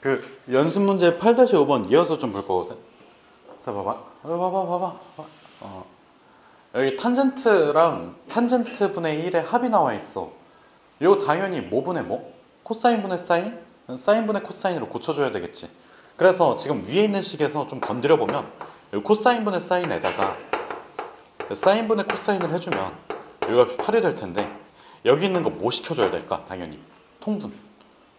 그 연습 문제 8-5번 이어서 좀 볼 거거든. 자, 봐봐. 봐봐. 여기 탄젠트랑 탄젠트 분의 1의 합이 나와 있어. 이거 당연히 뭐 분의 뭐? 코사인 분의 사인? 사인 분의 코사인으로 고쳐줘야 되겠지. 그래서 지금 위에 있는 식에서 좀 건드려 보면 여기 코사인 분의 사인에다가 사인 분의 코사인을 해주면 여기가 8이 될 텐데, 여기 있는 거 뭐 시켜줘야 될까? 당연히 통분.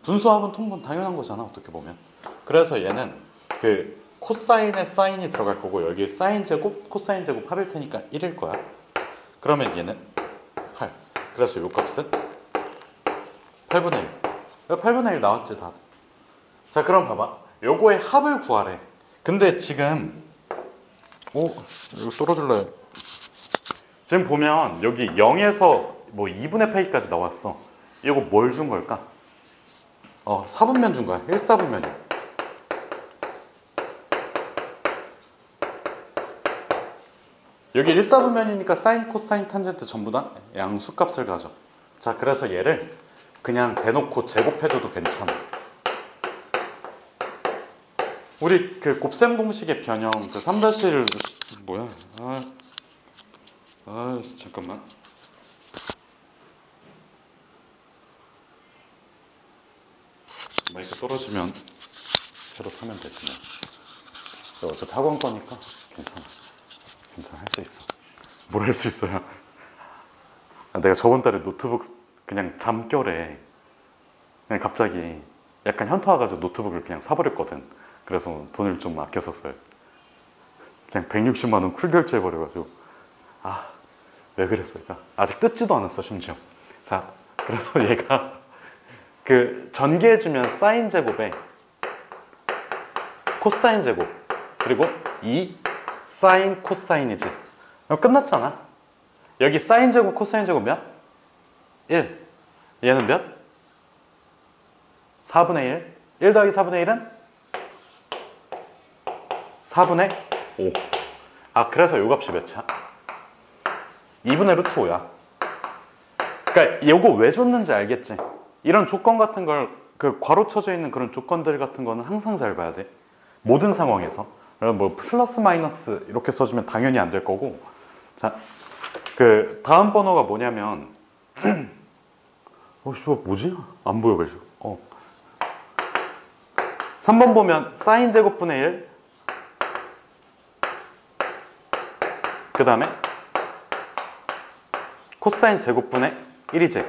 분수합은 통분 당연한 거잖아, 어떻게 보면. 그래서 얘는 그 코사인에 사인이 들어갈 거고, 여기 사인 제곱, 코사인 제곱 합일 테니까 1일 거야. 그러면 얘는 8. 그래서 요 값은 8분의 1. 8분의 1 나왔지, 다들. 자, 그럼 봐봐. 요거의 합을 구하래. 근데 지금 이거 썰어줄래? 지금 보면 여기 0에서 뭐 2분의 파이까지 나왔어. 이거 뭘 준 걸까? 4분면 준 거야. 1/4분면이야. 여기 1/4분면이니까 사인, 코사인, 탄젠트 전부 다 양수값을 가져. 자, 그래서 얘를 그냥 대놓고 제곱해줘도 괜찮아. 우리 그 곱셈 공식의 변형 그 3-1 뭐야? 잠깐만. 마이크 떨어지면 새로 사면 되지 뭐. 어차피 학원 거니까 괜찮아. 할 수 있어. 뭘 할 수 있어요? 내가 저번 달에 노트북 그냥 잠결에 그냥 갑자기 약간 현타 와가지고 노트북을 그냥 사버렸거든. 그래서 돈을 좀 아껴서 써요. 그냥 160만 원 쿨 결제해버려가지고. 왜 그랬을까? 아직 뜯지도 않았어, 심지어. 자, 그래서 얘가 그 전개해주면 사인 제곱에 코사인 제곱 그리고 2 사인 코사인이지. 그럼 끝났잖아. 여기 사인 제곱 코사인 제곱 몇? 1. 얘는 몇? 4분의 1. 1 더하기 4분의 1은? 4분의 5. 그래서 요 값이 몇이야? 2분의 루트 5야. 그러니까 요거 왜 줬는지 알겠지? 이런 조건 같은 걸, 그 괄호 쳐져 있는 그런 조건들 같은 거는 항상 잘 봐야 돼. 모든 상황에서. 뭐 플러스 마이너스 이렇게 써주면 당연히 안 될 거고. 자, 그 다음 번호가 뭐냐면 뭐지? 안 보여가지고. 3번 보면 사인 제곱분의 1, 그 다음에 코사인 제곱분의 1이지.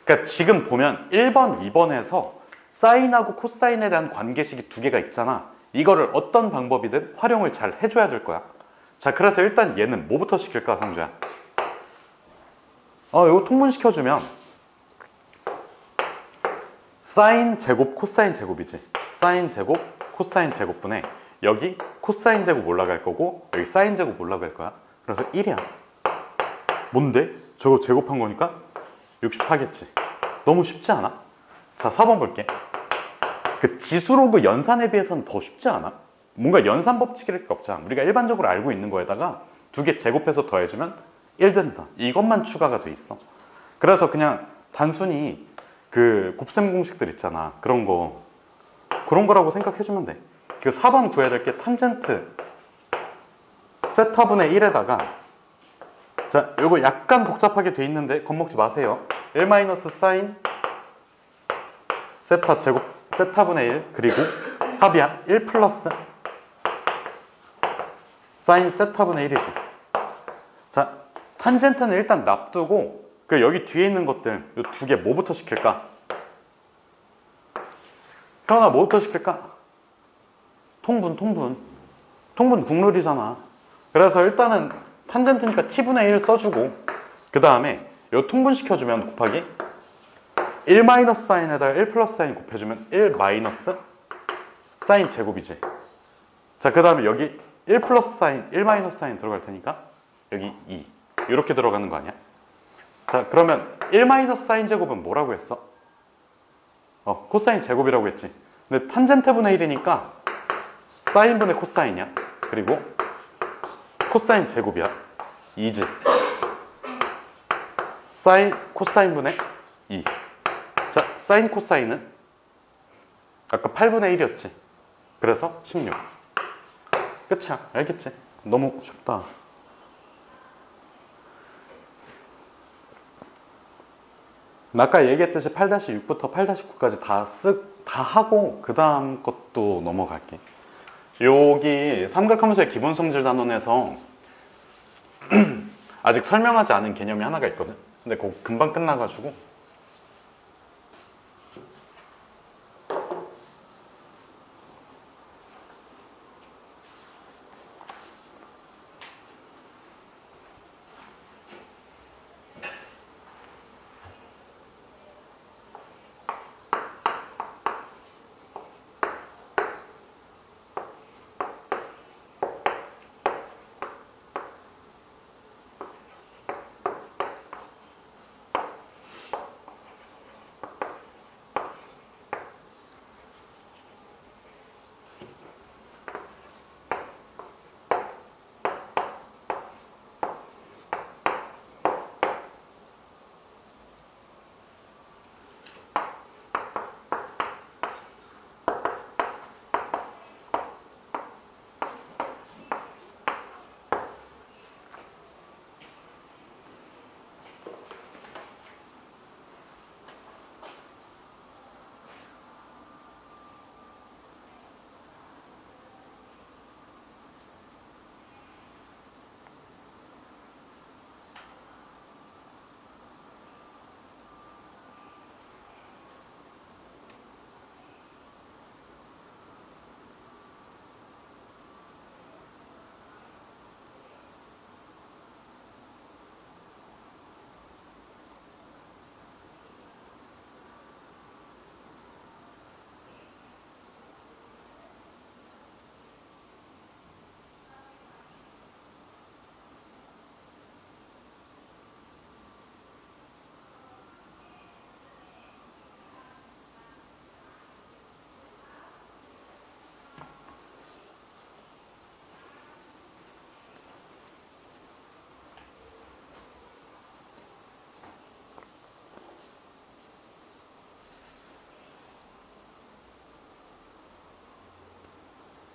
그러니까 지금 보면 1번, 2번에서 사인하고 코사인에 대한 관계식이 두 개가 있잖아. 이거를 어떤 방법이든 활용을 잘 해줘야 될 거야. 자, 그래서 일단 얘는 뭐부터 시킬까, 상주야? 이거 통분시켜주면 사인 제곱, 코사인 제곱이지. 사인 제곱, 코사인 제곱분의 여기 코사인 제곱 올라갈 거고 여기 사인 제곱 올라갈 거야. 그래서 1이야. 뭔데? 저거 제곱한 거니까 64겠지. 너무 쉽지 않아? 자, 4번 볼게. 그 지수로그 연산에 비해서는 더 쉽지 않아? 뭔가 연산 법칙이랄 게 없잖아. 우리가 일반적으로 알고 있는 거에다가 두 개 제곱해서 더해주면 1 된다. 이것만 추가가 돼 있어. 그래서 그냥 단순히 그 곱셈 공식들 있잖아. 그런 거라고 생각해주면 돼. 그 4번 구해야 될 게 탄젠트 세타분의 1에다가, 자, 요거 약간 복잡하게 돼 있는데 겁먹지 마세요. 1 마이너스 사인 세타 제곱 세타분의 1 그리고 합이야 1 플러스 사인 세타분의 1이지. 자, 탄젠트는 일단 놔두고 그 여기 뒤에 있는 것들 이 두 개 뭐부터 시킬까? 현아 뭐부터 시킬까? 통분 국룰이잖아. 그래서 일단은 탄젠트니까 t분의 1 써주고, 그 다음에 요 통분시켜주면 곱하기 1 마이너스 사인에다가 1 플러스 사인 곱해주면 1 마이너스 사인 제곱이지. 자, 그 다음에 여기 1 플러스 사인, 1 마이너스 사인 들어갈 테니까 여기 2 이렇게 들어가는 거 아니야? 자, 그러면 1 마이너스 사인 제곱은 뭐라고 했어? 코사인 제곱이라고 했지. 근데 탄젠트분의 1이니까 사인분의 코사인이야. 그리고 코사인 제곱이야. 2지. 사인 코사인분의 2. 자, 사인 코사인은 아까 8분의 1이었지. 그래서 16. 끝이야. 알겠지? 너무 쉽다. 아까 얘기했듯이 8-6부터 8-9까지 다 하고 그 다음 것도 넘어갈게. 여기 삼각함수의 기본 성질 단원에서 아직 설명하지 않은 개념이 하나가 있거든. 근데 그거 금방 끝나가지고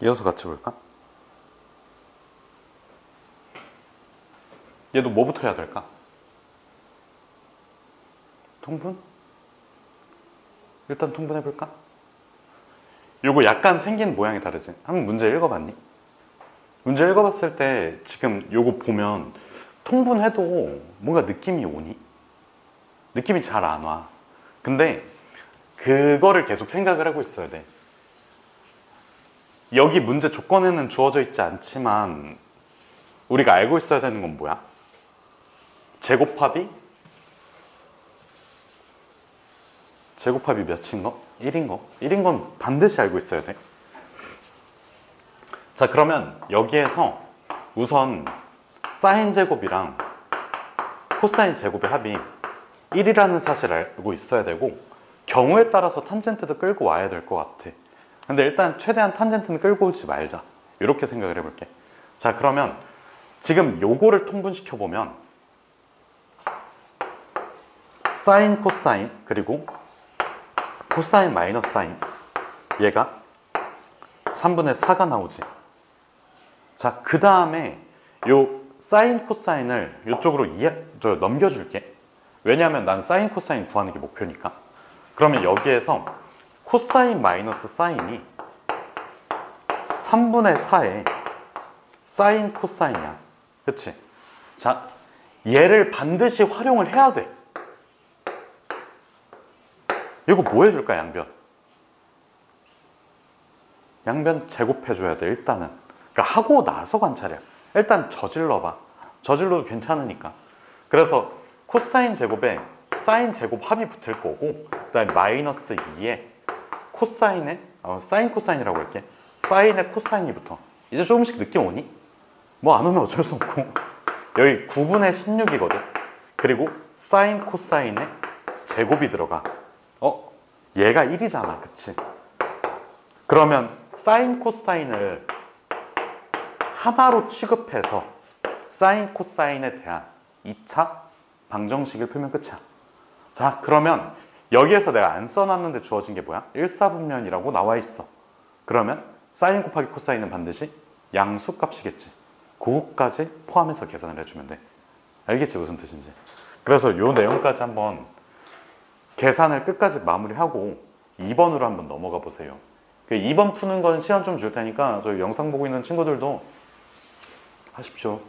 이어서 같이 볼까? 얘도 뭐부터 해야 될까? 통분? 일단 통분해볼까? 요거 약간 생긴 모양이 다르지? 한번 문제 읽어봤니? 문제 읽어봤을 때 지금 요거 보면 통분해도 뭔가 느낌이 오니? 느낌이 잘 안 와. 근데 그거를 계속 생각을 하고 있어야 돼. 여기 문제 조건에는 주어져 있지 않지만 우리가 알고 있어야 되는 건 뭐야? 제곱합이 몇인 거? 1인 거? 1인 건 반드시 알고 있어야 돼. 자, 그러면 여기에서 우선 사인 제곱이랑 코사인 제곱의 합이 1이라는 사실을 알고 있어야 되고 경우에 따라서 탄젠트도 끌고 와야 될 것 같아. 근데 일단 최대한 탄젠트는 끌고 오지 말자. 이렇게 생각을 해볼게. 자, 그러면 지금 요거를 통분시켜 보면 사인, 코사인, 그리고 코사인 마이너스 사인, 얘가 3분의 4가 나오지. 자, 그 다음에 요 사인, 코사인을 이쪽으로 넘겨줄게. 왜냐하면 난 사인, 코사인 구하는 게 목표니까. 그러면 여기에서 코사인 마이너스 사인이 3분의 4에 사인, 코사인이야. 그치? 자, 얘를 반드시 활용을 해야 돼. 이거 뭐 해줄까, 양변? 양변 제곱해줘야 돼, 일단은. 그러니까 하고 나서 관찰이야. 일단 저질러봐. 저질러도 괜찮으니까. 그래서 코사인 제곱에 사인 제곱 합이 붙을 거고, 그 다음에 마이너스 2에 코사인에, 사인 코사인이라고 할게. 사인에 코사인이 붙어. 이제 조금씩 느낌 오니? 뭐 안 오면 어쩔 수 없고. 여기 9분의 16이거든. 그리고 사인 코사인에 제곱이 들어가. 얘가 1이잖아. 그치? 그러면 사인 코사인을 하나로 취급해서 사인 코사인에 대한 2차 방정식을 풀면 끝이야. 자, 그러면 여기에서 내가 안 써놨는데 주어진 게 뭐야? 1사분면이라고 나와 있어. 그러면 사인 곱하기 코사인은 반드시 양수값이겠지. 그거까지 포함해서 계산을 해주면 돼. 알겠지? 무슨 뜻인지. 그래서 요 내용까지 한번 계산을 끝까지 마무리하고 2번으로 한번 넘어가 보세요. 2번 푸는 건 시간 좀 줄 테니까 저희 영상 보고 있는 친구들도 하십시오.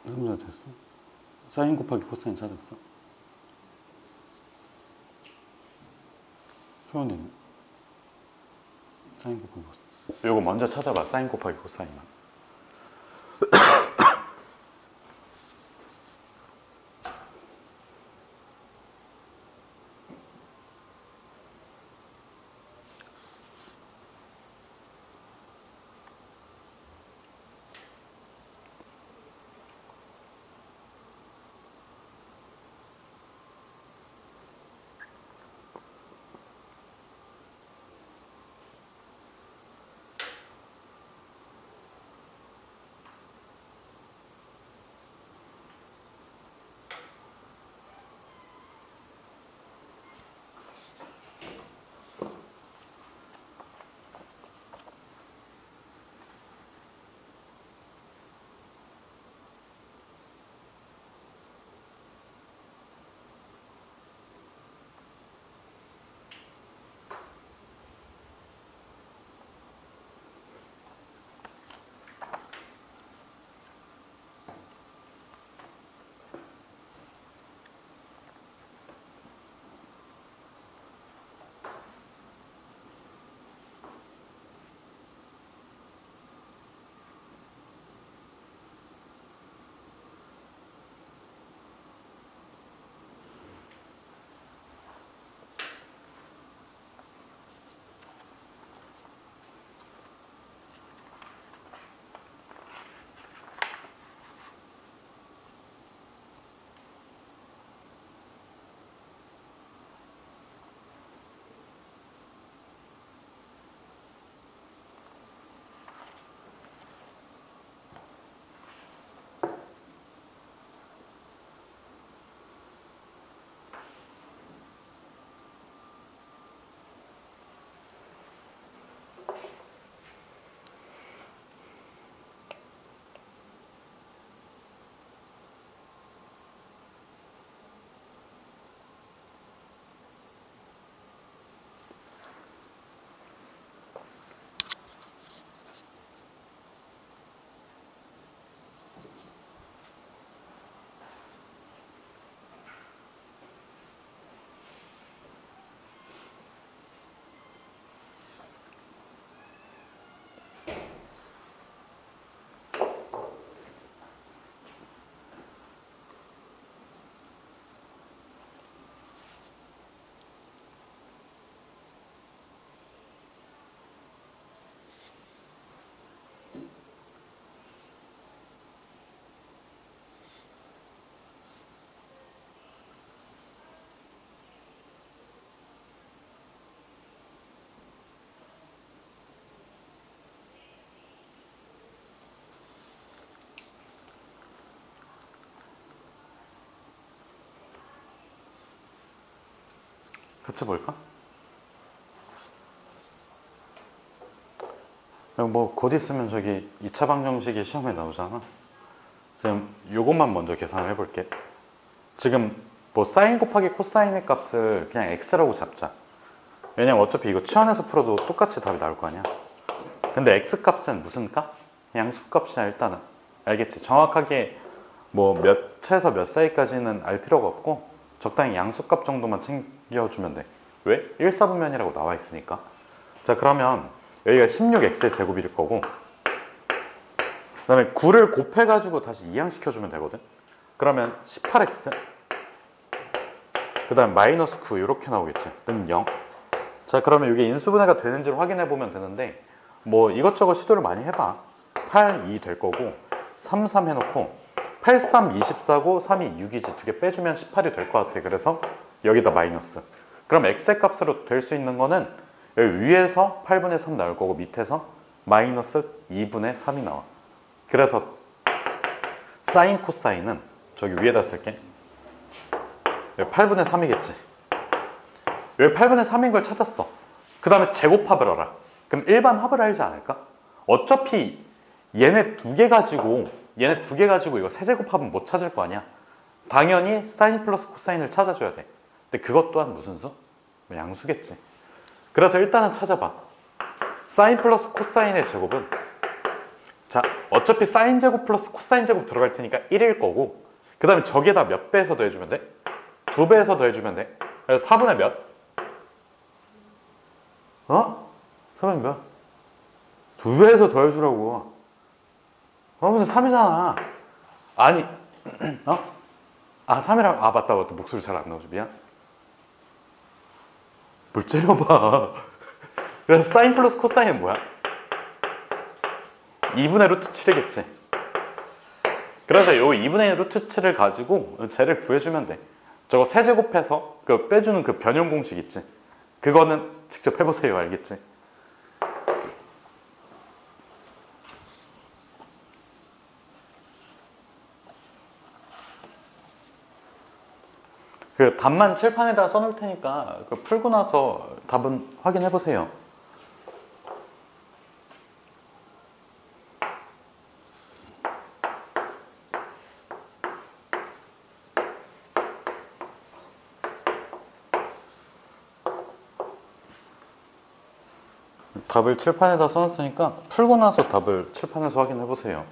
무슨 문제 됐어? 사인 곱하기 코사인 찾았어? 효원이는? 사인 곱하기 코사인. 이거 먼저 찾아봐. 사인 곱하기 코사인만. 같이 볼까? 뭐 곧 있으면 저기 2차 방정식이 시험에 나오잖아. 지금 요것만 먼저 계산을 해볼게. 지금 뭐 사인 곱하기 코사인의 값을 그냥 x라고 잡자. 왜냐면 어차피 이거 치환해서 풀어도 똑같이 답이 나올 거 아니야. 근데 x 값은 무슨 값? 양수값이야 일단은. 알겠지? 정확하게 뭐 몇에서 몇 사이까지는 알 필요가 없고 적당히 양수값 정도만 챙겨주면 돼. 왜? 1사분면이라고 나와 있으니까. 자, 그러면 여기가 16x의 제곱일 거고 그 다음에 9를 곱해가지고 다시 이항시켜주면 되거든. 그러면 18x 그 다음 마이너스 9 이렇게 나오겠지. 는 0. 자, 그러면 이게 인수분해가 되는지를 확인해 보면 되는데 뭐 이것저것 시도를 많이 해봐. 8, 2 될 거고 3, 3 해놓고 8, 3, 24고 3이 6이지. 두 개 빼주면 18이 될 것 같아. 그래서 여기다 마이너스. 그럼 x의 값으로 될 수 있는 거는 여기 위에서 8분의 3 나올 거고 밑에서 마이너스 2분의 3이 나와. 그래서 사인 코사인은 저기 위에다 쓸게. 여기 8분의 3이겠지. 여기 8분의 3인 걸 찾았어. 그 다음에 제곱합을 알아. 그럼 일반 합을 알지 않을까? 어차피 얘네 두 개 가지고 이거 세제곱합은 못 찾을 거 아니야. 당연히 사인 플러스 코사인을 찾아줘야 돼. 근데 그것 또한 무슨 수? 뭐 양수겠지. 그래서 일단은 찾아봐. 사인 플러스 코사인의 제곱은 자, 어차피 사인 제곱 플러스 코사인 제곱 들어갈 테니까 1일 거고 그 다음에 저기에다 몇 배에서 더해주면 돼? 2배에서 더해주면 돼. 그래서 4분의 몇? 4분의 몇? 2배에서 더해주라고. 4분의 3이잖아. 아니 3이라고. 맞다. 목소리 잘 안 나오죠. 미안. 뭘 째려봐. 그래서 사인 플러스 코사인은 뭐야? 2분의 루트 7이겠지. 그래서 요 2분의 루트 7을 가지고 쟤를 구해주면 돼. 저거 세제곱해서 그 빼주는 그 변형 공식 있지. 그거는 직접 해보세요. 알겠지? 그 답만 칠판에다 써놓을 테니까 그 풀고 나서 답은 확인해보세요. 답을 칠판에다 써놨으니까 풀고 나서 답을 칠판에서 확인해보세요.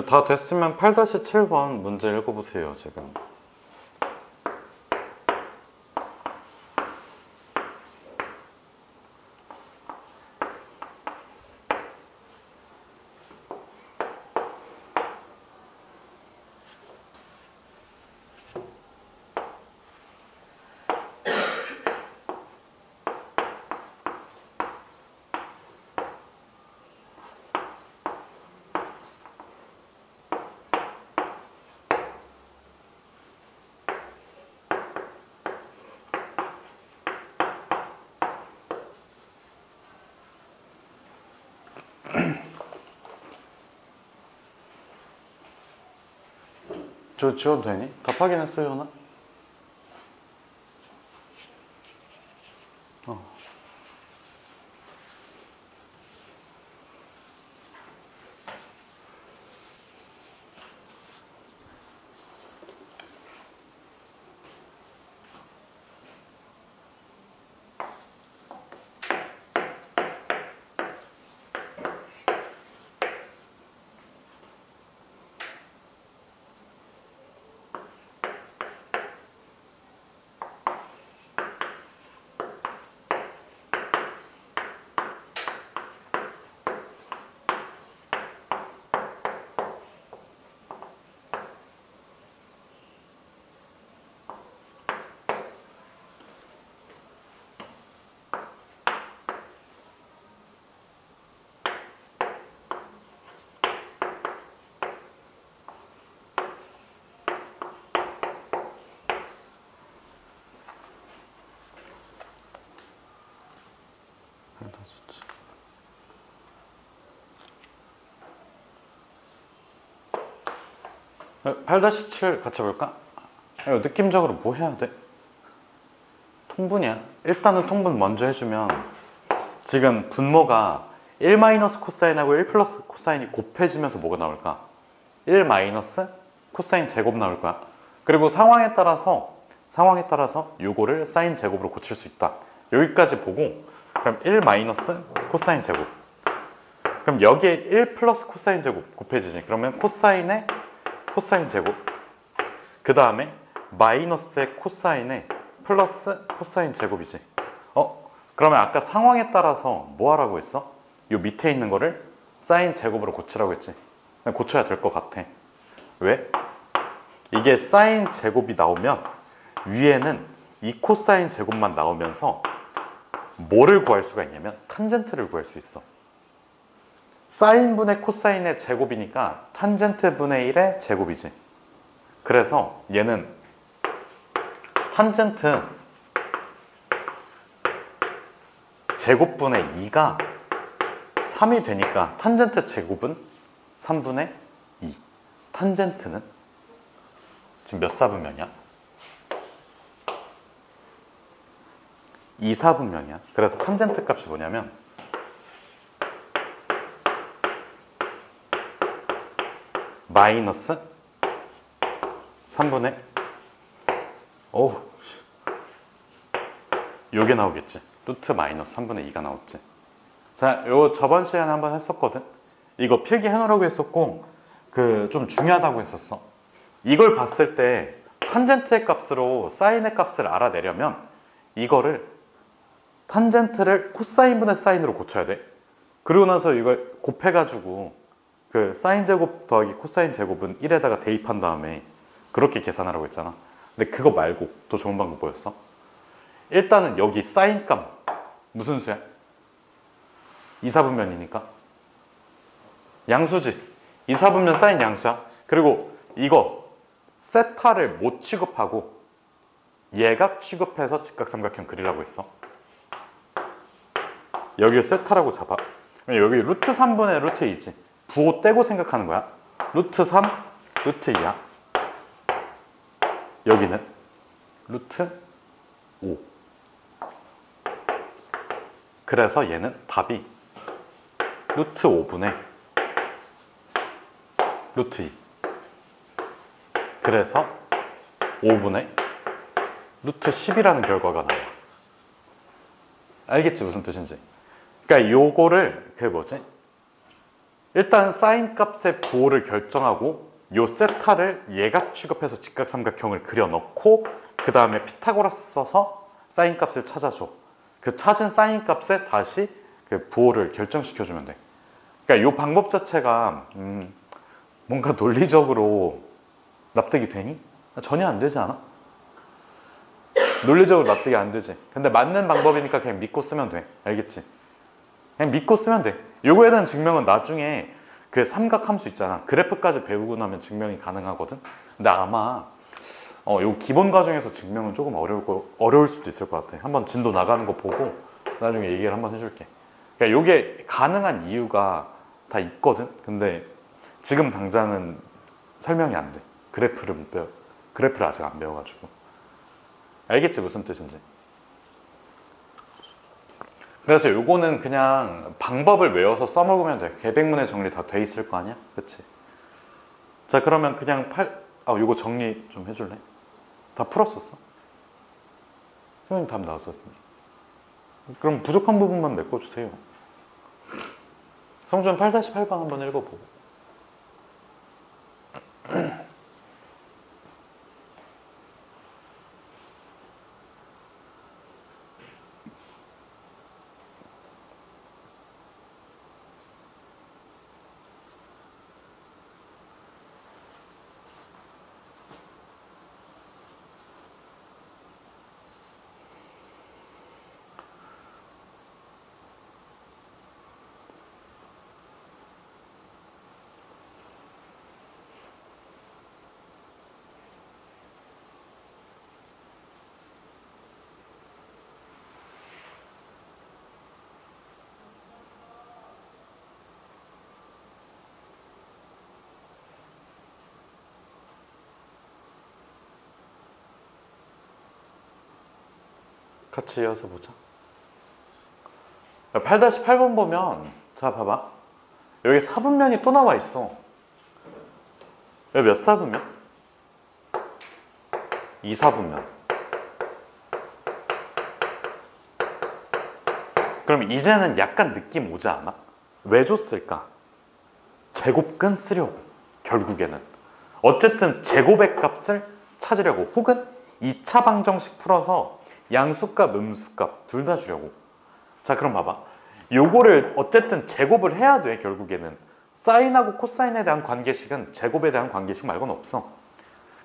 다 됐으면 8-7번 문제 읽어보세요. 지금 저 지워도 되니? 답 확인했어요, 나? 8-7 같이 볼까? 이거 느낌적으로 뭐 해야 돼? 통분이야. 일단은 통분 먼저 해주면 지금 분모가 1 마이너스 코사인하고 1 플러스 코사인이 곱해지면서 뭐가 나올까? 1 마이너스 코사인 제곱 나올 거야. 그리고 상황에 따라서 요거를 사인 제곱으로 고칠 수 있다. 여기까지 보고 그럼 1 마이너스 코사인 제곱. 그럼 여기에 1 플러스 코사인 제곱 곱해지지. 그러면 코사인의 코사인 제곱. 그 다음에 마이너스의 코사인의 플러스 코사인 제곱이지. 그러면 아까 상황에 따라서 뭐 하라고 했어? 요 밑에 있는 거를 사인 제곱으로 고치라고 했지. 고쳐야 될 것 같아. 왜? 이게 사인 제곱이 나오면 위에는 이 코사인 제곱만 나오면서 뭐를 구할 수가 있냐면 탄젠트를 구할 수 있어. 사인분의 코사인의 제곱이니까 탄젠트 분의 1의 제곱이지. 그래서 얘는 탄젠트 제곱분의 2가 3이 되니까 탄젠트 제곱은 3분의 2. 탄젠트는 지금 몇 사분면이야? 2 사분면이야. 그래서 탄젠트 값이 뭐냐면 마이너스 3분의 요게 나오겠지. 루트 마이너스 3분의 2가 나왔지. 자, 요 저번 시간에 한번 했었거든. 이거 필기 해놓으라고 했었고 좀 중요하다고 했었어. 이걸 봤을 때 탄젠트의 값으로 사인의 값을 알아내려면 이거를 탄젠트를 코사인분의 사인으로 고쳐야 돼. 그리고 나서 이걸 곱해가지고 그 사인 제곱 더하기 코사인 제곱은 1에다가 대입한 다음에 그렇게 계산하라고 했잖아. 근데 그거 말고 또 좋은 방법 뭐였어? 일단은 여기 사인 값 무슨 수야? 2, 4분면이니까 양수지. 2, 4분면 사인 양수야. 그리고 이거 세타를 못 취급하고 예각 취급해서 직각삼각형 그리라고 했어. 여기를 세타라고 잡아. 여기 루트 3분의 루트 2지. 부호 떼고 생각하는 거야. 루트 3, 루트 2야. 여기는 루트 5. 그래서 얘는 답이 루트 5분의 루트 2. 그래서 5분의 루트 10이라는 결과가 나와. 알겠지? 무슨 뜻인지. 그러니까 요거를 일단 사인 값의 부호를 결정하고 요 세타를 예각 취급해서 직각삼각형을 그려넣고 그 다음에 피타고라스 써서 사인 값을 찾아줘. 그 찾은 사인 값에 다시 그 부호를 결정시켜주면 돼. 그러니까 요 방법 자체가 뭔가 논리적으로 납득이 되니? 전혀 안 되지 않아? 논리적으로 납득이 안 되지. 근데 맞는 방법이니까 그냥 믿고 쓰면 돼. 알겠지? 그냥 믿고 쓰면 돼. 요거에 대한 증명은 나중에 그 삼각 함수 있잖아. 그래프까지 배우고 나면 증명이 가능하거든. 근데 아마 요 기본 과정에서 증명은 조금 어려울 수도 있을 것 같아. 한번 진도 나가는 거 보고 나중에 얘기를 한번 해줄게. 그러니까 요게 가능한 이유가 다 있거든. 근데 지금 당장은 설명이 안 돼. 그래프를 아직 안 배워가지고. 알겠지? 무슨 뜻인지. 그래서 요거는 그냥 방법을 외워서 써먹으면 돼. 계백문의 정리 다 돼 있을 거 아니야? 그치? 자, 그러면 그냥 요거 정리 좀 해줄래? 다 풀었었어? 선생님 답 나왔었니? 그럼 부족한 부분만 메꿔주세요. 성준 8-8방 한번 읽어보고. 같이 이어서 보자. 8-8번 보면 자 봐봐. 여기 4분면이 또 나와 있어. 여기 몇 사분면? 2사분면. 그럼 이제는 약간 느낌 오지 않아? 왜 줬을까? 제곱근 쓰려고. 결국에는 어쨌든 제곱의 값을 찾으려고, 혹은 2차 방정식 풀어서 양수값 음수값 둘 다 주려고. 자 그럼 봐봐. 요거를 어쨌든 제곱을 해야 돼. 결국에는 사인하고 코사인에 대한 관계식은 제곱에 대한 관계식 말고는 없어.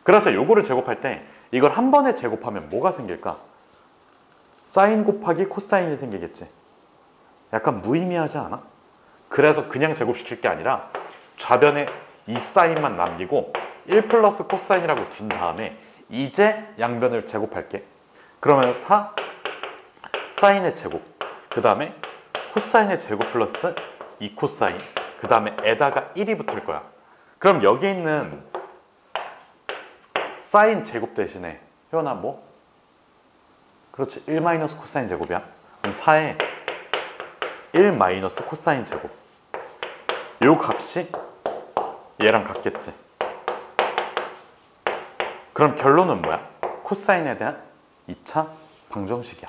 그래서 요거를 제곱할 때 이걸 한 번에 제곱하면 뭐가 생길까? 사인 곱하기 코사인이 생기겠지. 약간 무의미하지 않아? 그래서 그냥 제곱시킬 게 아니라 좌변에 이 사인만 남기고 1 플러스 코사인이라고 둔 다음에 이제 양변을 제곱할게. 그러면 4 사인의 제곱, 그 다음에 코사인의 제곱 플러스 2 코사인, 그 다음에 에다가 1이 붙을 거야. 그럼 여기 있는 사인 제곱 대신에 효연아 뭐? 그렇지, 1 마이너스 코사인 제곱이야. 그럼 4에 1 마이너스 코사인 제곱, 요 값이 얘랑 같겠지. 그럼 결론은 뭐야? 코사인에 대한 2차 방정식이야.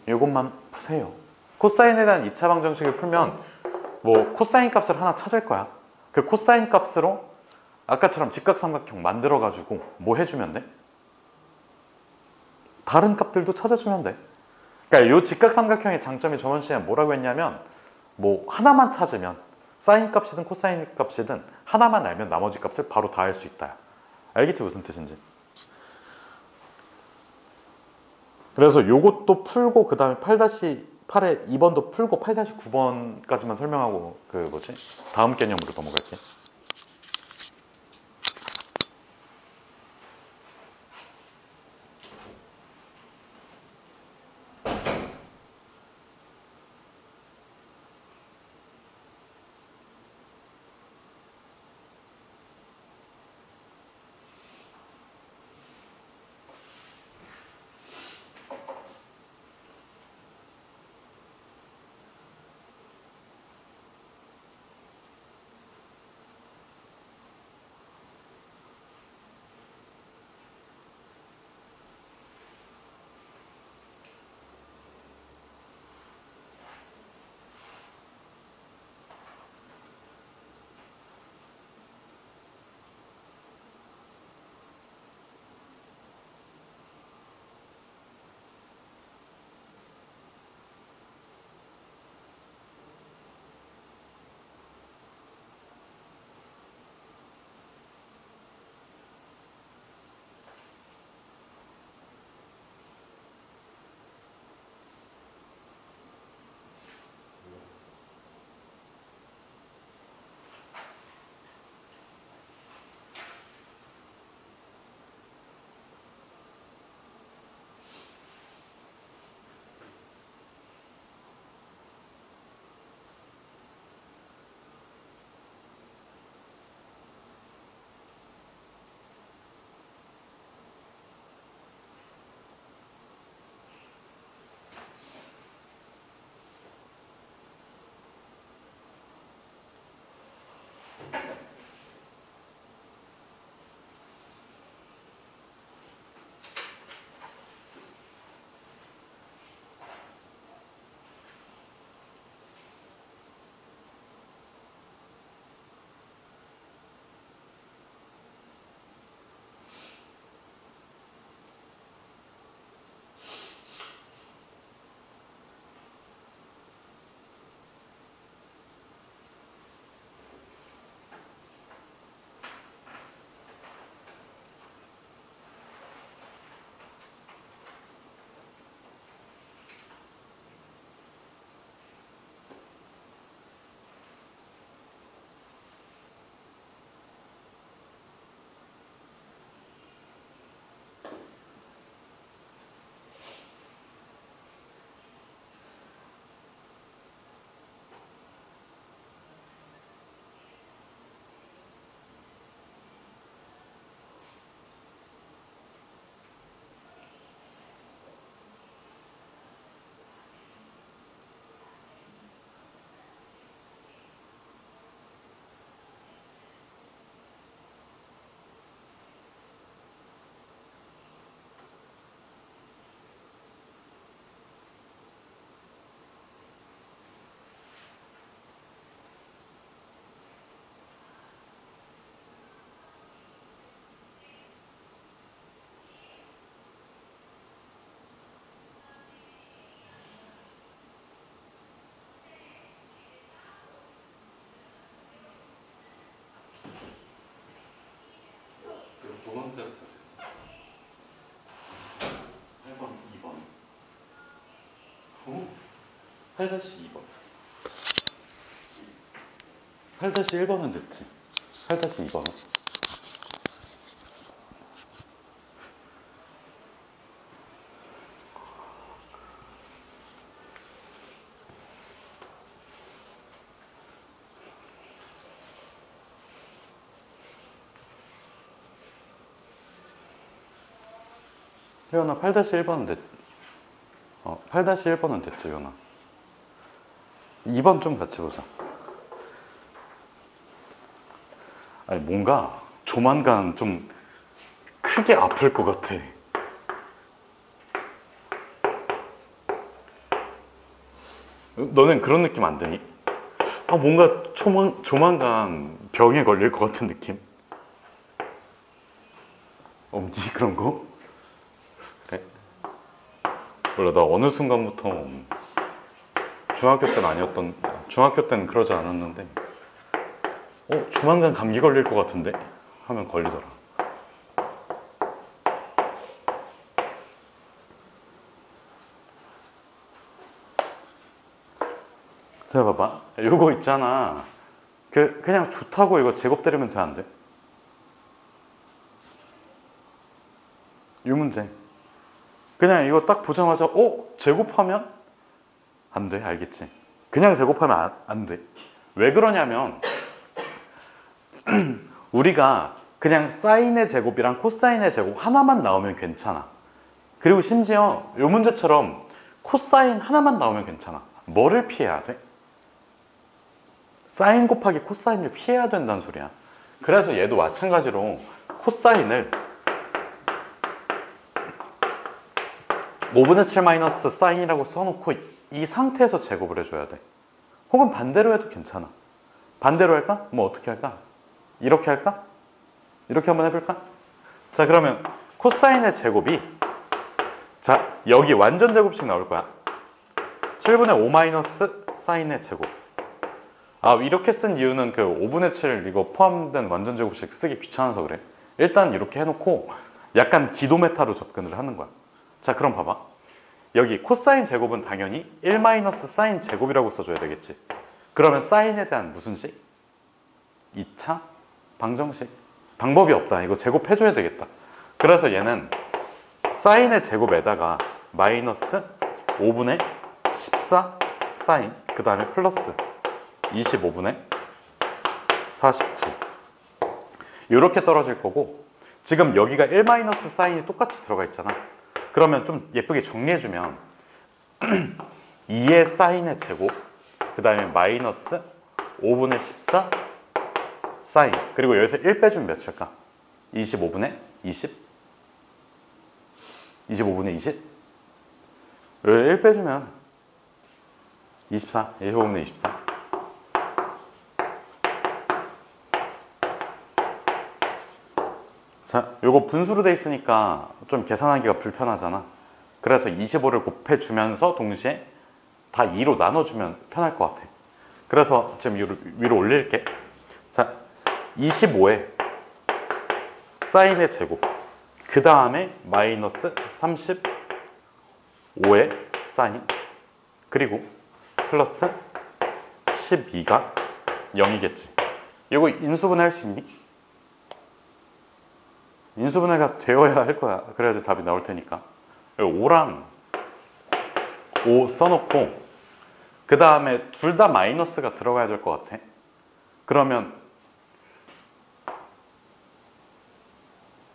이것만 푸세요. 코사인에 대한 2차 방정식을 풀면 뭐 코사인 값을 하나 찾을 거야. 그 코사인 값으로 아까처럼 직각삼각형 만들어가지고 뭐 해주면 돼? 다른 값들도 찾아주면 돼. 그러니까 이 직각삼각형의 장점이 저번 시간에 뭐라고 했냐면, 뭐 하나만 찾으면 사인 값이든 코사인 값이든 하나만 알면 나머지 값을 바로 다 알 수 있다. 알겠지 무슨 뜻인지? 그래서 요것도 풀고 그 다음에 8-8에 2번도 풀고 8-9번까지만 설명하고 그 뭐지? 다음 개념으로 넘어갈게. 9번까지 다 됐어. 8번, 2번. 8-2번. 8-1번은 됐지. 8-2번은. 혜연아 8-1번은 됐. 8-1번은 됐죠, 혜연아. 2번 좀 같이 보자. 아니 뭔가 조만간 좀 크게 아플 것 같아. 너는 그런 느낌 안 드니? 아 뭔가 조만간 병에 걸릴 것 같은 느낌? 없니 그런 거? 그래? 몰라 나 어느 순간부터 중학교 때는 그러지 않았는데 조만간 감기 걸릴 것 같은데? 하면 걸리더라. 자 봐봐 요거 있잖아 그냥 좋다고 이거 제곱 때리면 돼 안 돼? 이 문제 그냥 이거 딱 보자마자 제곱하면? 안 돼 알겠지? 그냥 제곱하면 안 돼. 왜 그러냐면 우리가 그냥 사인의 제곱이랑 코사인의 제곱 하나만 나오면 괜찮아. 그리고 심지어 이 문제처럼 코사인 하나만 나오면 괜찮아. 뭐를 피해야 돼? 사인 곱하기 코사인을 피해야 된다는 소리야. 그래서 얘도 마찬가지로 코사인을 5분의 7 마이너스 사인이라고 써놓고 이 상태에서 제곱을 해줘야 돼. 혹은 반대로 해도 괜찮아. 반대로 할까? 뭐 어떻게 할까? 이렇게 할까? 이렇게 한번 해볼까? 자 그러면 코사인의 제곱이 자 여기 완전 제곱씩 나올 거야. 7분의 5 마이너스 사인의 제곱. 아 이렇게 쓴 이유는 그 5분의 7 이거 포함된 완전 제곱식 쓰기 귀찮아서 그래. 일단 이렇게 해놓고 약간 기도 메타로 접근을 하는 거야. 자 그럼 봐봐. 여기 코사인 제곱은 당연히 1 마이너스 사인 제곱이라고 써줘야 되겠지. 그러면 사인에 대한 무슨 식? 2차 방정식. 방법이 없다. 이거 제곱해줘야 되겠다. 그래서 얘는 사인의 제곱에다가 마이너스 5분의 14 사인 그 다음에 플러스 25분의 49 이렇게 떨어질 거고 지금 여기가 1 마이너스 사인이 똑같이 들어가 있잖아. 그러면 좀 예쁘게 정리해주면 2의 사인의 제곱 그 다음에 마이너스 5분의 14 사인 그리고 여기서 1 빼주면 몇일까? 25분의 20 25분의 20 1 빼주면 24 25분의 24 자, 요거 분수로 돼 있으니까 좀 계산하기가 불편하잖아. 그래서 25를 곱해주면서 동시에 다 2로 나눠주면 편할 것 같아. 그래서 지금 위로 올릴게. 자, 25에 사인의 제곱 그 다음에 마이너스 35의 사인 그리고 플러스 12가 0이겠지. 이거 인수분해 할 수 있니? 인수분해가 되어야 할 거야. 그래야지 답이 나올 테니까. 5랑 5 써놓고 그 다음에 둘 다 마이너스가 들어가야 될 것 같아. 그러면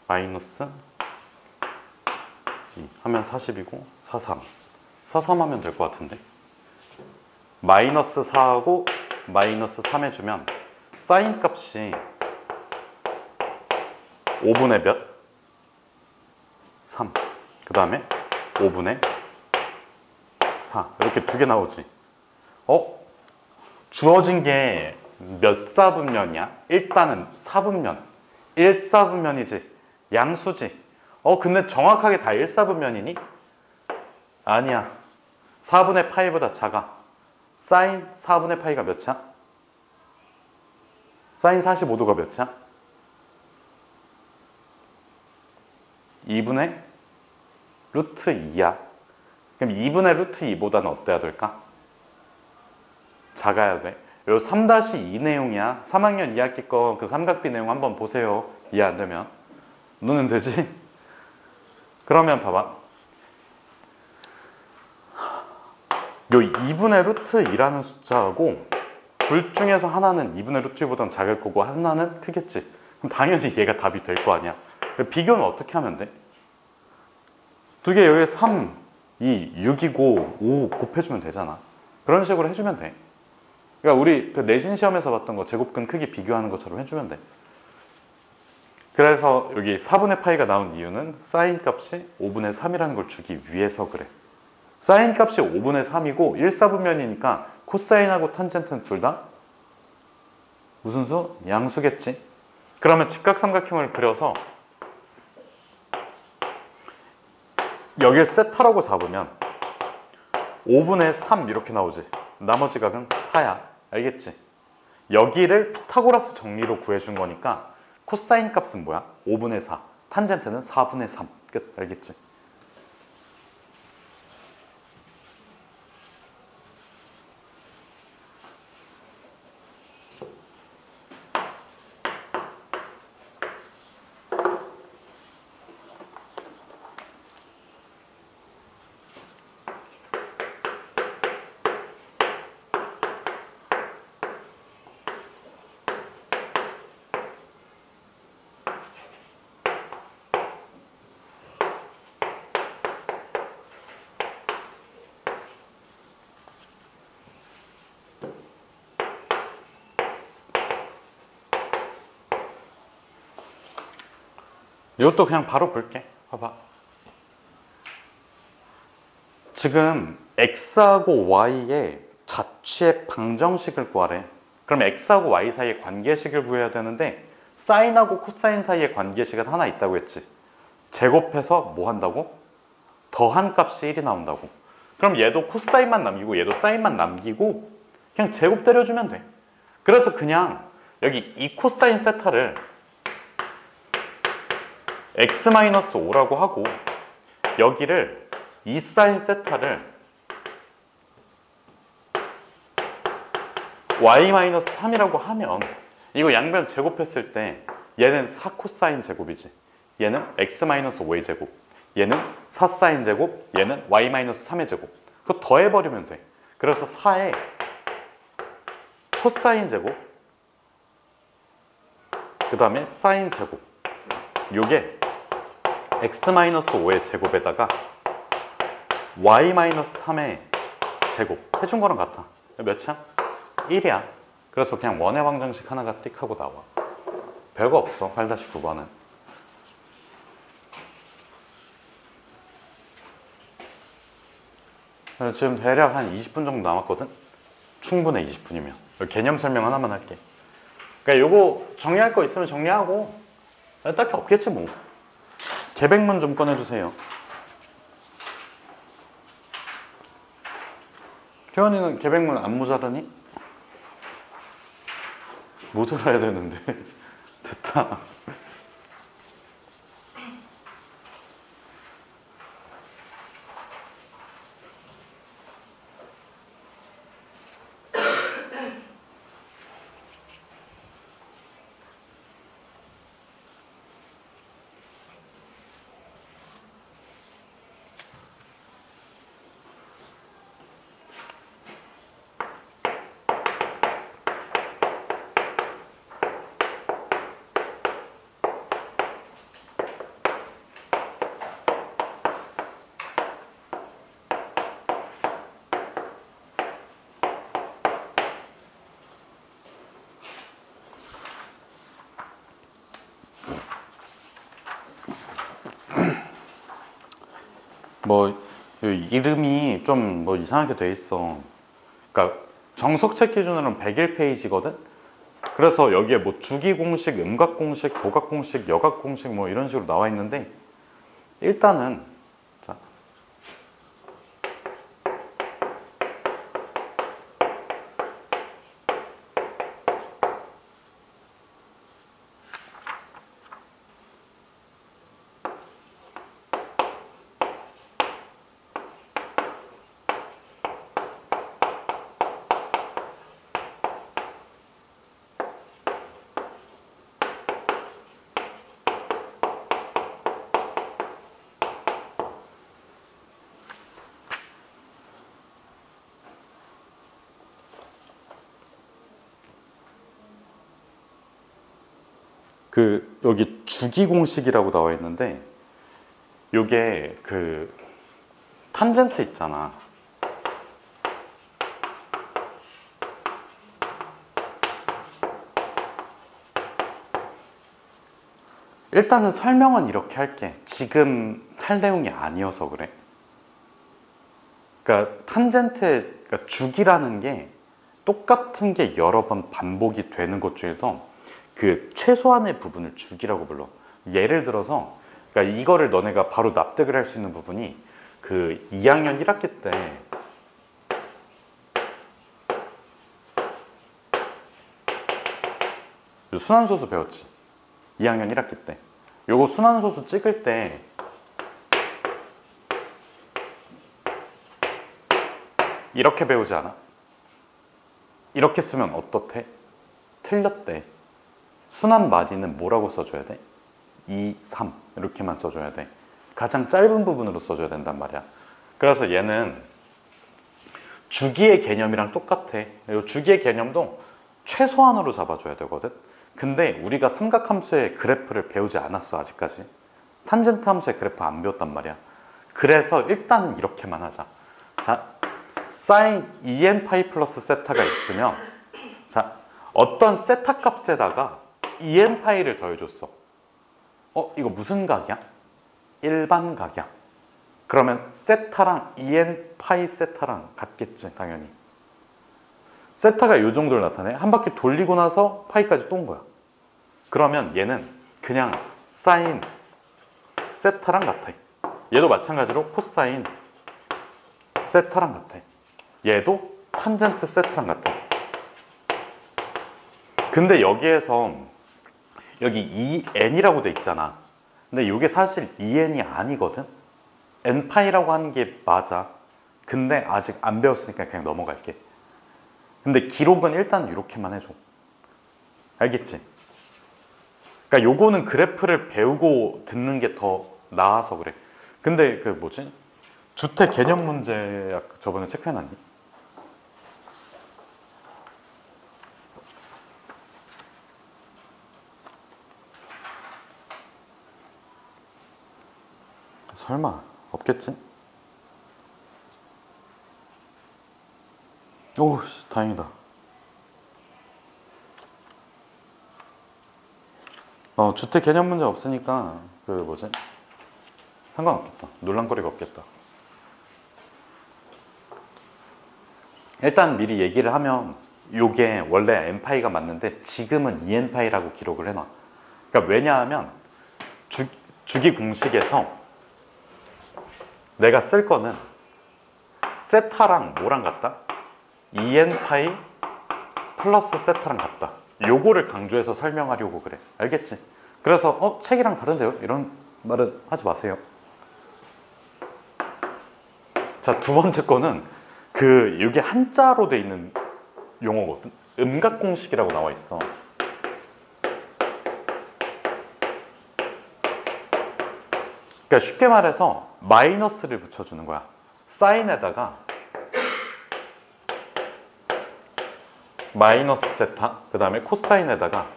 마이너스 하면 40이고 43 43 하면 될 것 같은데 마이너스 4하고 마이너스 3 해주면 사인 값이 5분의 몇? 3 그 다음에 5분의 4 이렇게 두 개 나오지. 주어진 게 몇 사분면이야? 일단은 사분면 1사분면이지 양수지. 근데 정확하게 다 1사분면이니? 아니야. 4분의 파이보다 작아. 사인 4분의 파이가 몇이야? 사인 45도가 몇이야? 2분의 루트 2야. 그럼 2분의 루트 2보다는 어때야 될까? 작아야 돼. 요 3-2 내용이야. 3학년 2학기 거 그 삼각비 내용 한번 보세요. 이해 안 되면. 너는 되지? 그러면 봐봐. 요 2분의 루트 2라는 숫자하고 둘 중에서 하나는 2분의 루트 2보다는 작을 거고 하나는 크겠지. 그럼 당연히 얘가 답이 될 거 아니야. 비교는 어떻게 하면 돼? 두 개 여기 3, 2, 6이고 5 곱해주면 되잖아. 그런 식으로 해주면 돼. 그러니까 우리 그 내신 시험에서 봤던 거 제곱근 크기 비교하는 것처럼 해주면 돼. 그래서 여기 4분의 파이가 나온 이유는 사인 값이 5분의 3이라는 걸 주기 위해서 그래. 사인 값이 5분의 3이고 1사분면이니까 코사인하고 탄젠트는 둘 다 무슨 수? 양수겠지. 그러면 직각삼각형을 그려서 여길 세타라고 잡으면 5분의 3 이렇게 나오지. 나머지 각은 4야. 알겠지? 여기를 피타고라스 정리로 구해준 거니까 코사인 값은 뭐야? 5분의 4. 탄젠트는 4분의 3. 끝. 알겠지? 이것도 그냥 바로 볼게. 봐봐. 지금 x하고 y의 자취의 방정식을 구하래. 그럼 x하고 y 사이의 관계식을 구해야 되는데 사인하고 코사인 사이의 관계식은 하나 있다고 했지. 제곱해서 뭐 한다고? 더한 값이 1이 나온다고. 그럼 얘도 코사인만 남기고 얘도 사인만 남기고 그냥 제곱 때려주면 돼. 그래서 그냥 여기 이 코사인 세타를 x-5라고 하고 여기를 이 사인 세타를 y-3이라고 하면 이거 양변 제곱했을 때 얘는 4코사인 제곱이지. 얘는 x-5의 제곱. 얘는 4사인 제곱. 얘는 y-3의 제곱. 그거 더해버리면 돼. 그래서 4의 코사인 제곱 그 다음에 사인 제곱 요게 x-5의 제곱에다가 y-3의 제곱 해준 거랑 같아. 몇이야? 1이야. 그래서 그냥 원의 방정식 하나가 띡 하고 나와. 별거 없어. 8-9번은. 지금 대략 한 20분 정도 남았거든? 충분해 20분이면. 개념 설명 하나만 할게. 그러니까 요거 정리할 거 있으면 정리하고 딱히 없겠지 뭐. 계백문 좀 꺼내주세요. 효연이는 계백문 안 모자라니? 모자라야 되는데. 됐다. 뭐 이름이 좀 뭐 이상하게 돼 있어. 그러니까 정석책 기준으로는 101페이지거든. 그래서 여기에 뭐 주기 공식, 음각 공식, 보각 공식, 여각 공식 뭐 이런 식으로 나와 있는데 일단은 자, 그 여기 주기 공식이라고 나와 있는데 요게 그 탄젠트 있잖아. 일단은 설명은 이렇게 할게. 지금 할 내용이 아니어서 그래. 그러니까 탄젠트, 그러니까 주기라는 게 똑같은 게 여러 번 반복이 되는 것 중에서 그 최소한의 부분을 주기라고 불러. 예를 들어서, 그러니까 이거를 너네가 바로 납득을 할 수 있는 부분이 그 2학년 1학기 때 순환소수 배웠지? 2학년 1학기 때. 요거 순환소수 찍을 때 이렇게 배우지 않아? 이렇게 쓰면 어떻대? 틀렸대. 순환 마디는 뭐라고 써줘야 돼? 2, 3 이렇게만 써줘야 돼. 가장 짧은 부분으로 써줘야 된단 말이야. 그래서 얘는 주기의 개념이랑 똑같아. 이 주기의 개념도 최소한으로 잡아줘야 되거든. 근데 우리가 삼각함수의 그래프를 배우지 않았어 아직까지. 탄젠트 함수의 그래프 안 배웠단 말이야. 그래서 일단은 이렇게만 하자. 자, 사인 2n파이 플러스 세타가 있으면, 자, 어떤 세타 값에다가 2n파이를 더해줬어. 이거 무슨 각이야? 일반 각이야. 그러면 세타랑 2n파이 세타랑 같겠지 당연히. 세타가 이 정도를 나타내. 한 바퀴 돌리고 나서 파이까지 또 온 거야. 그러면 얘는 그냥 사인 세타랑 같아. 얘도 마찬가지로 코사인 세타랑 같아. 얘도 탄젠트 세타랑 같아. 근데 여기에서 여기 2n이라고 돼 있잖아. 근데 이게 사실 2n이 아니거든. n파이라고 하는 게 맞아. 근데 아직 안 배웠으니까 그냥 넘어갈게. 근데 기록은 일단 이렇게만 해줘. 알겠지? 그러니까 요거는 그래프를 배우고 듣는 게 더 나아서 그래. 근데 그 뭐지? 주택 개념 문제 저번에 체크해놨니? 설마 없겠지? 오, 다행이다. 주택 개념 문제 없으니까 그 뭐지? 상관없겠다. 논란거리가 없겠다. 일단 미리 얘기를 하면 요게 원래 n파이가 맞는데 지금은 2n파이라고 기록을 해놔. 그러니까 왜냐하면 주기 공식에서 내가 쓸 거는 세타랑 뭐랑 같다? 2n파이 플러스 세타랑 같다. 요거를 강조해서 설명하려고 그래. 알겠지? 그래서 책이랑 다른데요? 이런 말은 하지 마세요. 자, 두 번째 거는 이게 한자로 돼 있는 용어거든. 음각 공식이라고 나와 있어. 그러니까 쉽게 말해서 마이너스를 붙여주는 거야. 사인에다가 마이너스 세타, 그 다음에 코사인에다가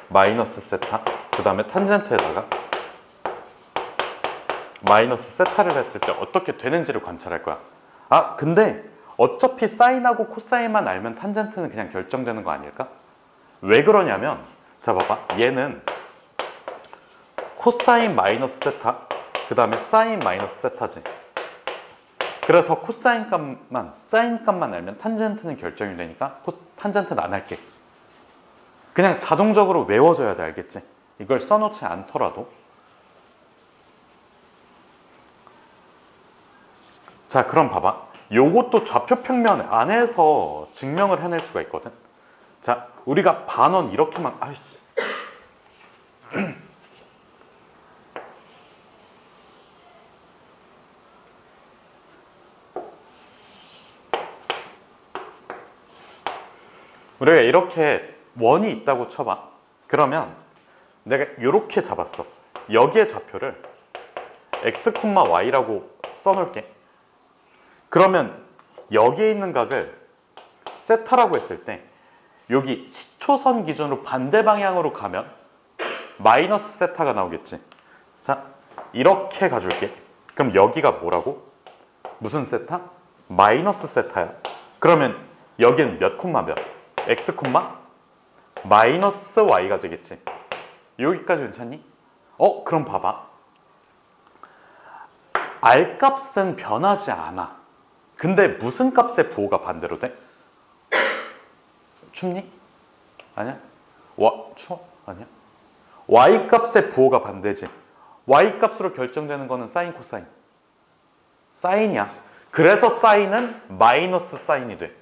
마이너스 세타, 그 다음에 탄젠트에다가 마이너스 세타를 했을 때 어떻게 되는지를 관찰할 거야. 근데 어차피 사인하고 코사인만 알면 탄젠트는 그냥 결정되는 거 아닐까? 왜 그러냐면, 자 봐봐, 얘는 코사인 마이너스 세타, 그 다음에 사인 마이너스 세타지. 그래서 코사인 값만, 사인 값만 알면 탄젠트는 결정이 되니까 탄젠트는 안 할게. 그냥 자동적으로 외워져야 돼. 알겠지? 이걸 써놓지 않더라도. 자, 그럼 봐봐. 요것도 좌표평면 안에서 증명을 해낼 수가 있거든. 자, 우리가 반원 이렇게만, 우리가 이렇게 원이 있다고 쳐봐. 그러면 내가 이렇게 잡았어. 여기에 좌표를 x, y라고 써놓을게. 그러면 여기에 있는 각을 세타라고 했을 때 여기 시초선 기준으로 반대 방향으로 가면 마이너스 세타가 나오겠지. 자, 이렇게 가줄게. 그럼 여기가 뭐라고? 무슨 세타? 마이너스 세타야. 그러면 여기는 몇 콤마 몇? x 콤마 마이너스 y가 되겠지. 여기까지 괜찮니? 그럼 봐봐. r 값은 변하지 않아. 근데 무슨 값의 부호가 반대로 돼? 춥니? 아니야? 추워? 아니야? y 값의 부호가 반대지. y 값으로 결정되는 거는 사인, 코사인. 사인이야. 그래서 사인은 마이너스 사인이 돼.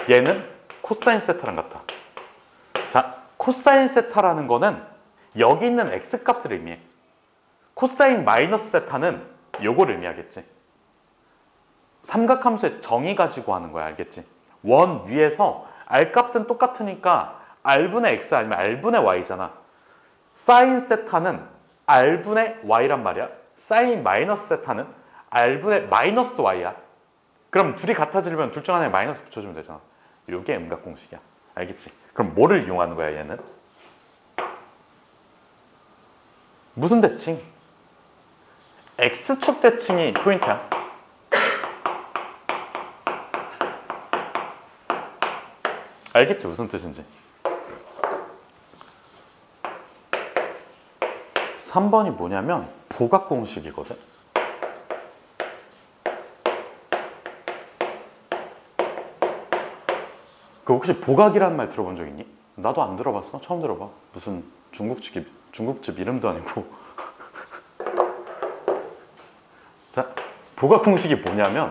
얘는 코사인 세타랑 같아. 자, 코사인 세타라는 거는 여기 있는 x 값을 의미해. 코사인 마이너스 세타는 요걸 의미하겠지. 삼각함수의 정의 가지고 하는 거야. 알겠지? 원 위에서 r 값은 똑같으니까 r분의 x 아니면 r분의 y잖아. 사인 세타는 r분의 y란 말이야. 사인 마이너스 세타는 r분의 마이너스 y야. 그럼 둘이 같아지려면 둘 중 하나에 마이너스 붙여주면 되잖아. 이게 음각공식이야. 알겠지? 그럼 뭐를 이용하는 거야 얘는? 무슨 대칭? x축 대칭이 포인트야. 알겠지? 무슨 뜻인지. 3번이 뭐냐면 보각공식이거든. 그 혹시 보각이라는 말 들어본 적 있니? 나도 안 들어봤어. 처음 들어봐. 무슨 중국집 이름도 아니고. 자, 보각공식이 뭐냐면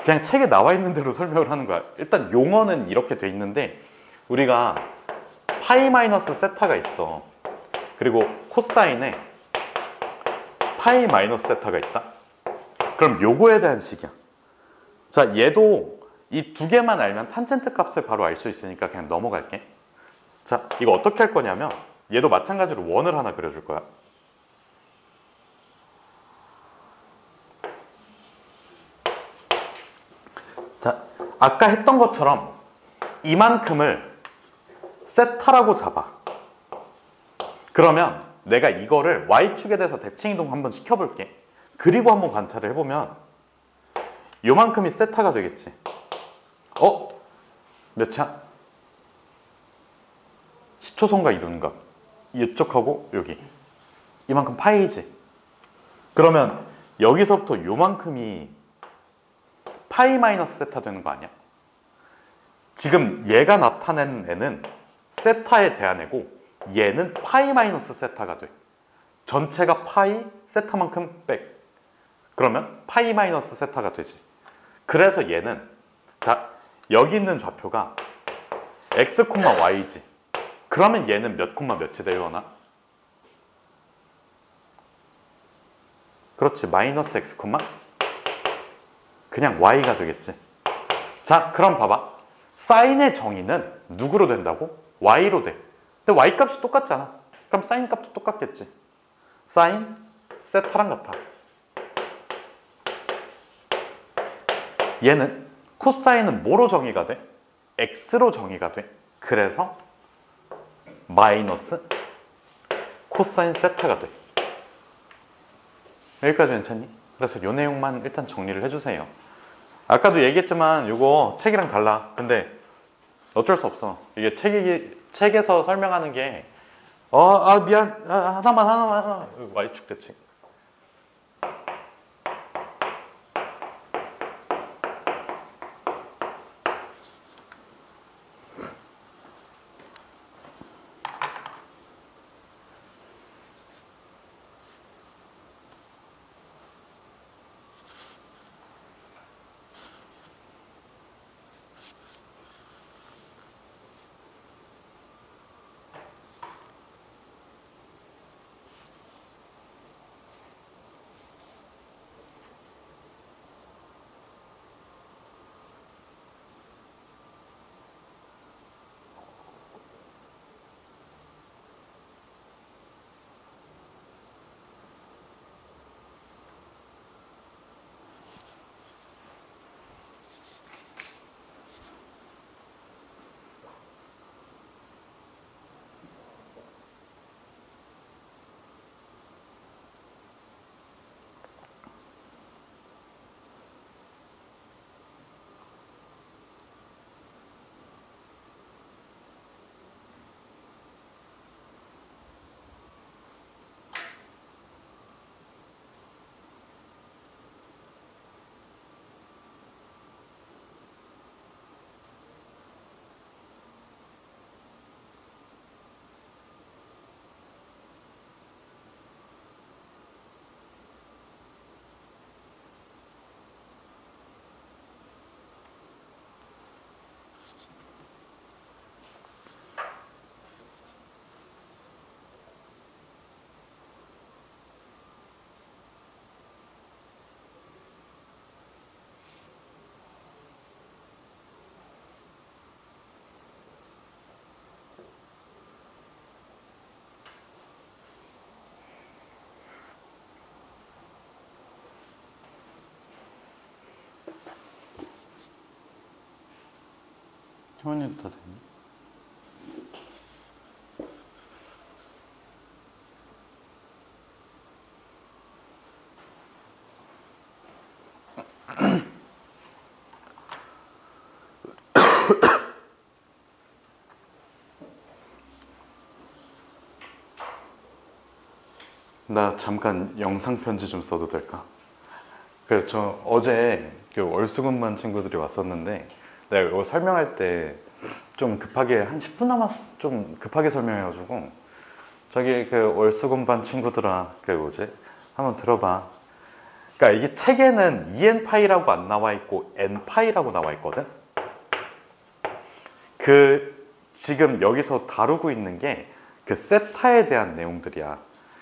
그냥 책에 나와 있는 대로 설명을 하는 거야. 일단 용어는 이렇게 돼 있는데 우리가 파이 마이너스 세타가 있어. 그리고 코사인에 파이 마이너스 세타가 있다. 그럼 요거에 대한 식이야. 자, 얘도 이 두 개만 알면 탄젠트 값을 바로 알 수 있으니까 그냥 넘어갈게. 자, 이거 어떻게 할 거냐면 얘도 마찬가지로 원을 하나 그려줄 거야. 자, 아까 했던 것처럼 이만큼을 세타라고 잡아. 그러면 내가 이거를 y축에 대해서 대칭 이동 한번 시켜볼게. 그리고 한번 관찰을 해보면 요만큼이 세타가 되겠지. 몇이야? 시초선과 이루는 것. 이쪽하고 여기. 이만큼 파이지. 그러면 여기서부터 요만큼이 파이 마이너스 세타 되는 거 아니야? 지금 얘가 나타내는 애는 세타에 대한 애고 얘는 파이 마이너스 세타가 돼. 전체가 파이 세타만큼 백. 그러면 파이 마이너스 세타가 되지. 그래서 얘는 자, 여기 있는 좌표가 x, y지. 그러면 얘는 몇 콤마 몇이 되려나? 그렇지. 마이너스 x, 그냥 y가 되겠지. 자, 그럼 봐봐. 사인의 정의는 누구로 된다고? y로 돼. 근데 y 값이 똑같잖아. 그럼 사인 값도 똑같겠지. 사인 세타랑 같아. 얘는 코사인은 뭐로 정의가 돼? x로 정의가 돼. 그래서 마이너스 코사인 세타가 돼. 여기까지 괜찮니? 그래서 요 내용만 일단 정리를 해주세요. 아까도 얘기했지만 이거 책이랑 달라. 근데 어쩔 수 없어. 이게 책에서 설명하는 게 미안. 하나만. y축 대칭. 화면이 다 됐니? 나 잠깐 영상 편지 좀 써도 될까? 그래서 저 어제 그 월수금반 친구들이 왔었는데 내가 이거 설명할 때 좀 급하게 한 10분 남아서 좀 급하게 설명해가지고 저기 그 월수금반 친구들아 그 뭐지? 한번 들어봐. 그러니까 이게 책에는 EN파이라고 안 나와 있고 N파이라고 나와 있거든? 그 지금 여기서 다루고 있는 게 그 세타에 대한 내용들이야.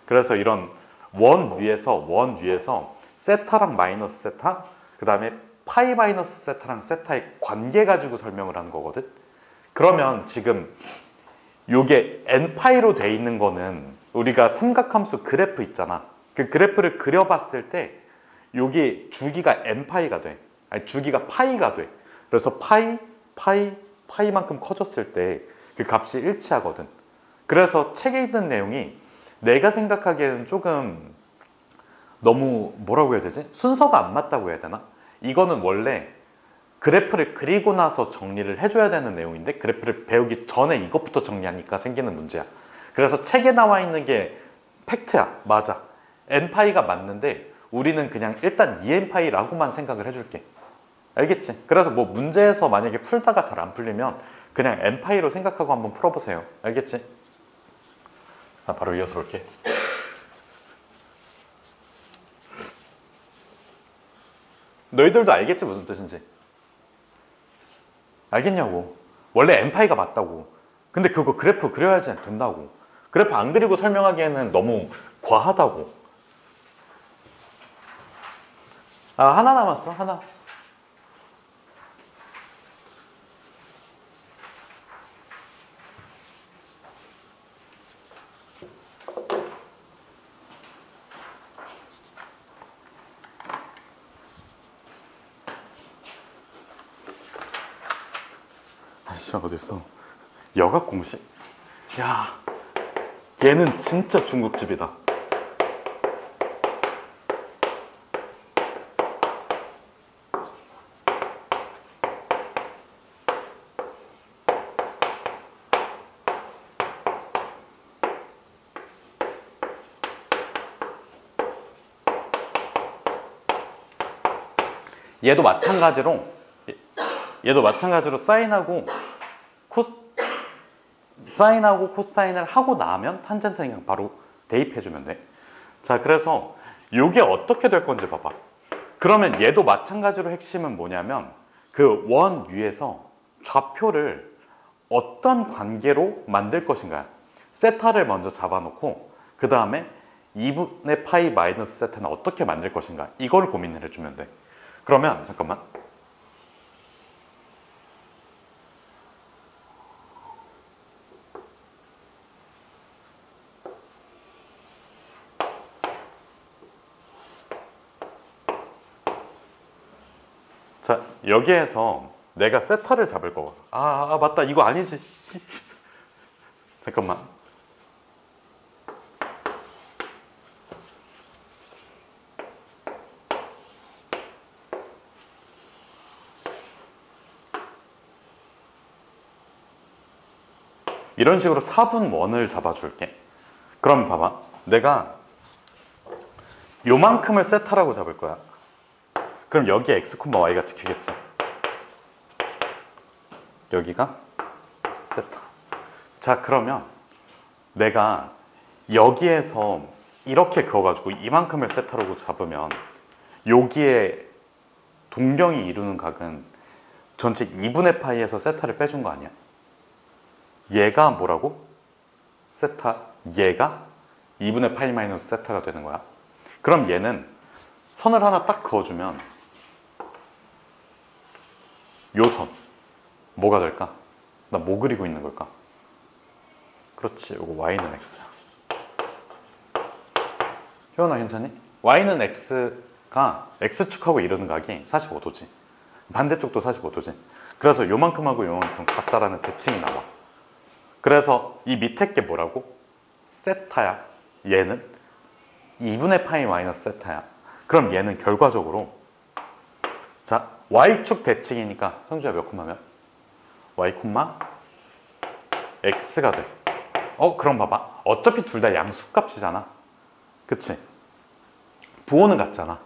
그래서 이런 원 위에서 세타랑 마이너스 세타, 그 다음에 파이 마이너스 세타랑 세타의 관계 가지고 설명을 하는 거거든. 그러면 지금 요게 n파이로 돼 있는 거는 우리가 삼각함수 그래프 있잖아. 그 그래프를 그려봤을 때 요게 주기가 n파이가 돼. 아니 주기가 파이가 돼. 그래서 파이만큼 커졌을 때 그 값이 일치하거든. 그래서 책에 있는 내용이 내가 생각하기에는 조금 너무 뭐라고 해야 되지? 순서가 안 맞다고 해야 되나? 이거는 원래 그래프를 그리고 나서 정리를 해줘야 되는 내용인데 그래프를 배우기 전에 이것부터 정리하니까 생기는 문제야. 그래서 책에 나와 있는 게 팩트야. 맞아. n파이가 맞는데 우리는 그냥 일단 2n파이라고만 생각을 해줄게. 알겠지? 그래서 뭐 문제에서 만약에 풀다가 잘 안 풀리면 그냥 n파이로 생각하고 한번 풀어보세요. 알겠지? 자, 바로 이어서 볼게. 너희들도 알겠지 무슨 뜻인지? 알겠냐고. 원래 n파이가 맞다고. 근데 그거 그래프 그려야지 된다고. 그래프 안 그리고 설명하기에는 너무 과하다고. 아, 하나 남았어. 하나. 아씨, 어딨어? 여각 공식? 야, 얘는 진짜 중국집이다. 얘도 마찬가지로 사인하고 코사인을 하고 나면 탄젠트 그냥 바로 대입해주면 돼. 자, 그래서 이게 어떻게 될 건지 봐봐. 그러면 얘도 마찬가지로 핵심은 뭐냐면 그 원 위에서 좌표를 어떤 관계로 만들 것인가. 세타를 먼저 잡아놓고 그 다음에 2분의 파이 마이너스 세타는 어떻게 만들 것인가. 이걸 고민을 해주면 돼. 그러면 잠깐만. 자, 여기에서 내가 세타를 잡을 거거든. 맞다. 이거 아니지. 잠깐만. 이런 식으로 4분 원을 잡아줄게. 그럼 봐봐. 내가 요만큼을 세타라고 잡을 거야. 그럼 여기에 x, y가 찍히겠지. 여기가 세타. 자, 그러면 내가 여기에서 이렇게 그어가지고 이만큼을 세타라고 잡으면 여기에 동경이 이루는 각은 전체 2분의 파이에서 세타를 빼준 거 아니야? 얘가 뭐라고? 세타. 얘가 2분의 파이 마이너스 세타가 되는 거야. 그럼 얘는 선을 하나 딱 그어주면 요 선 뭐가 될까? 나 뭐 그리고 있는 걸까? 그렇지, 이거 y는 x야. 효연아 괜찮니? y는 x가 x축하고 이루는 각이 45도지. 반대쪽도 45도지. 그래서 요만큼하고 요만큼 같다라는 대칭이 나와. 그래서 이 밑에 게 뭐라고? 세타야. 얘는 2분의 파이 마이너스 세타야. 그럼 얘는 결과적으로 자 y축 대칭이니까 성주야 몇 콤마면? y 콤마 x가 돼. 그럼 봐봐. 어차피 둘 다 양수값이잖아. 그치? 부호는 같잖아.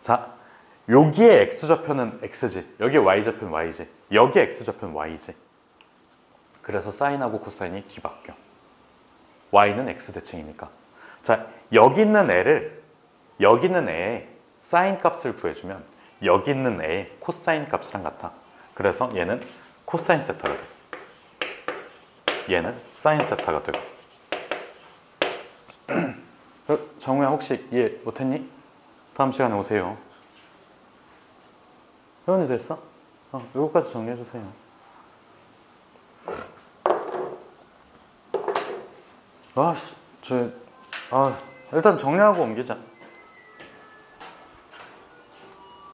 자 여기에 x좌표는 x지. 여기에 y좌표는 y지. 여기에 x좌표는 y지. 그래서 사인하고 코사인이 뒤바뀌어. y는 x 대칭이니까. 자 여기 있는 애의 사인 값을 구해주면 여기 있는 애의 코사인 값이랑 같아. 그래서 얘는 코사인 세타가 돼. 얘는 사인 세타가 되고. 정우야 혹시 이해 못했니? 다음 시간에 오세요. 회원이 됐어? 요거까지 정리해주세요. 일단 정리하고 옮기자.